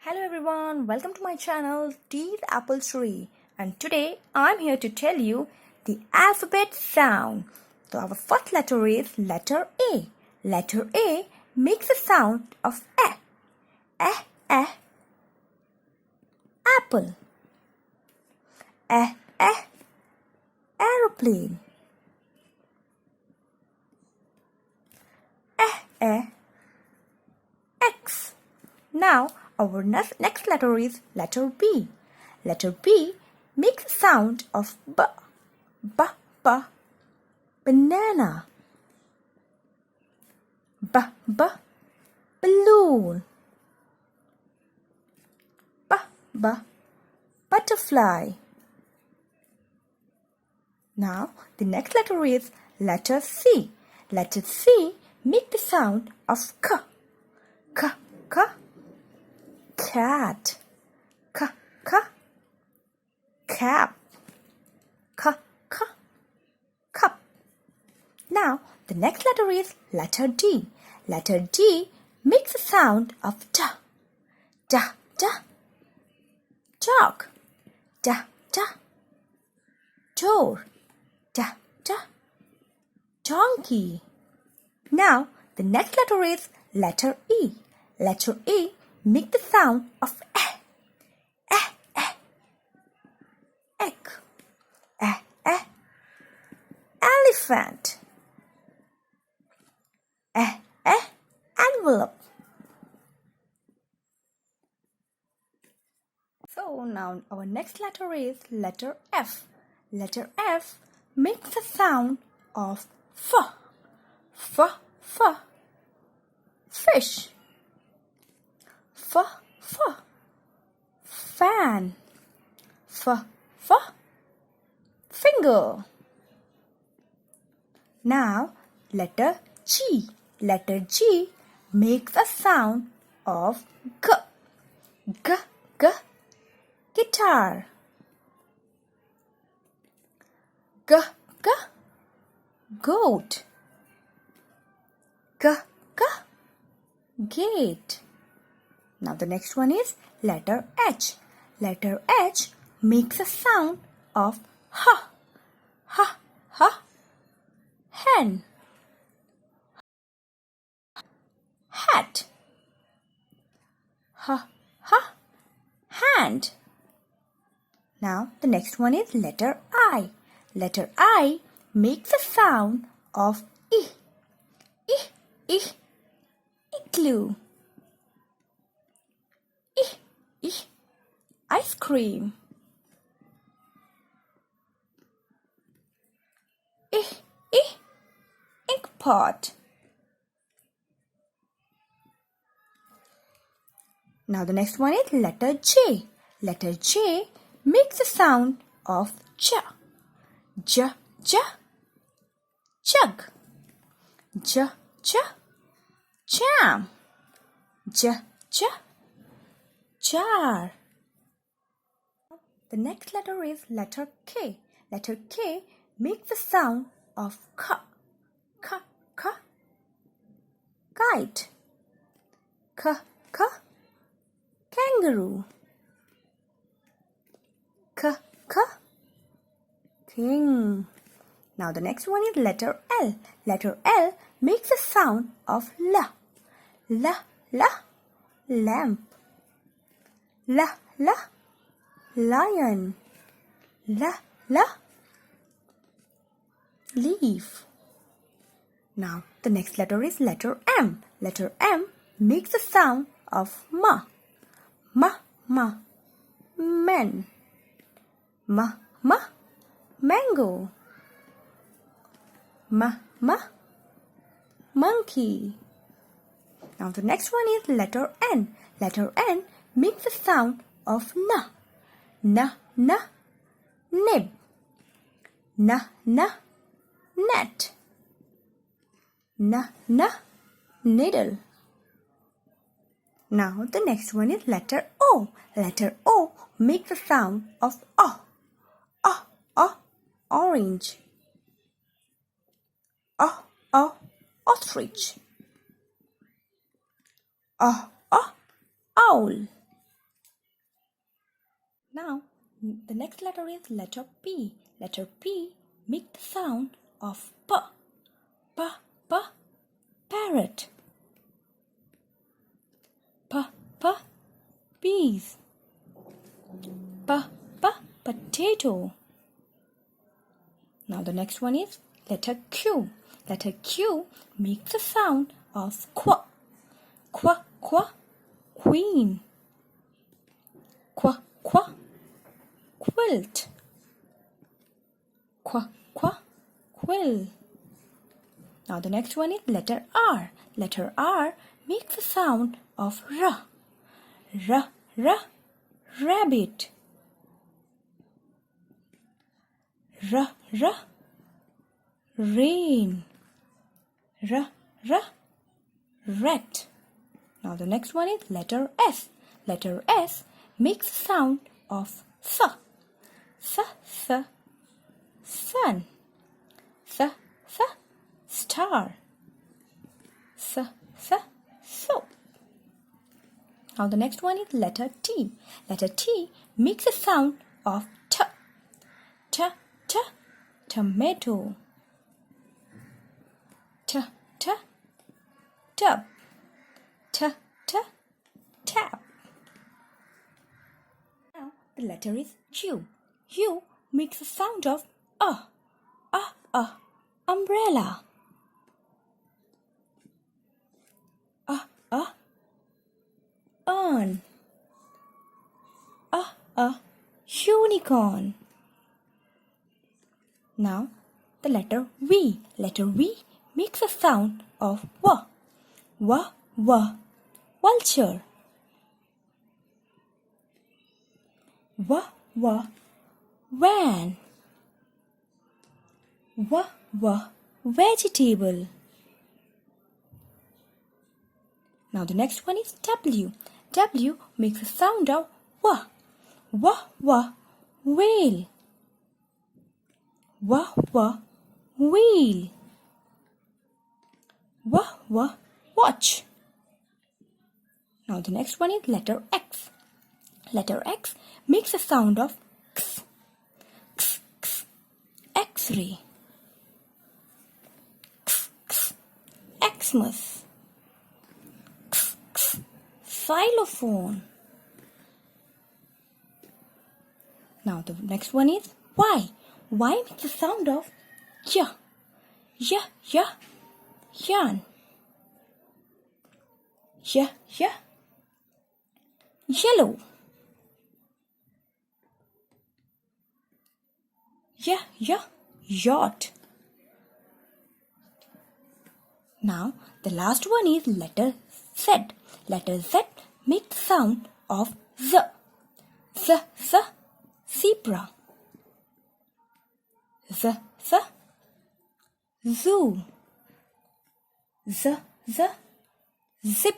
Hello everyone, welcome to my channel T Apple Tree, and today I'm here to tell you the alphabet sound. So our first letter is letter A. Letter A makes the sound of A. A. Apple. A. Aeroplane. A. X. Now our next letter is letter B. Letter B makes the sound of B. Banana. Balloon. Butterfly. Now the next letter is letter C. Letter C makes the sound of K. Cat. Cap. Cup. Now the next letter is letter D. Letter D makes the sound of D. Dog. Door. Donkey. Now the next letter is letter E. Letter E makes the sound of egg. Elephant. Envelope. So now our next letter is letter F. Letter F makes the sound of fish. Fan. Finger. Now letter G. Letter G makes the sound of guitar. Goat. Gate. Now the next one is letter H. Letter H makes a sound of hen. Hat. Hand. Now the next one is letter I. Letter I makes a sound of igloo. Ice cream. Ink pot. Now the next one is letter J. Letter J makes the sound of jug. Jam. Jar. The next letter is letter K. Letter K makes the sound of kite. Kangaroo. King. Now the next one is letter L. Letter L makes the sound of lamp. Lion. Leaf. Now the next letter is letter M. Letter M makes the sound of men. Mango. Monkey. Now the next one is letter N. Letter N makes the sound of nib. Net. Needle. Now the next one is letter O. Letter O makes the sound of orange. Ostrich. Owl. Now, the next letter is letter P. Letter P makes the sound of P. P, P, parrot. P, P, peas. P, P, potato. Now the next one is letter Q. Letter Q makes the sound of Qu. Qu, Qu, queen. Qu, Qu, quilt. Qu, Qu, quill. Now the next one is letter R. Letter R makes the sound of R. R, R, rabbit. R, R, rain. R, R, rat. Now the next one is letter S. Letter S makes the sound of S. S, S, sun. S, S, star. S, S, soap. Now the next one is letter T. Letter T makes the sound of T. T, T, tomato. T, T, tub. T, T, tap. Now the letter is U. U makes the sound of umbrella. Urn. Unicorn. Now the letter V. Letter V makes the sound of W. W, W, vulture. W, W, van. W, W, vegetable. Now the next one is W. W makes the sound of W. W, W, whale. W, W, wheel. W, W, watch. Now the next one is letter X. Letter X makes the sound of X. X, X, X-ray. X, X, Xmas. X, X, xylophone. Now the next one is Y. Y makes the sound of Y. Y, Y, yarn. Y, Y, yellow. Y, Y, yacht. Now the last one is letter Z. Letter Z makes the sound of Z. Z, Z, zebra. Z, Z, zoo. Z, Z, zip.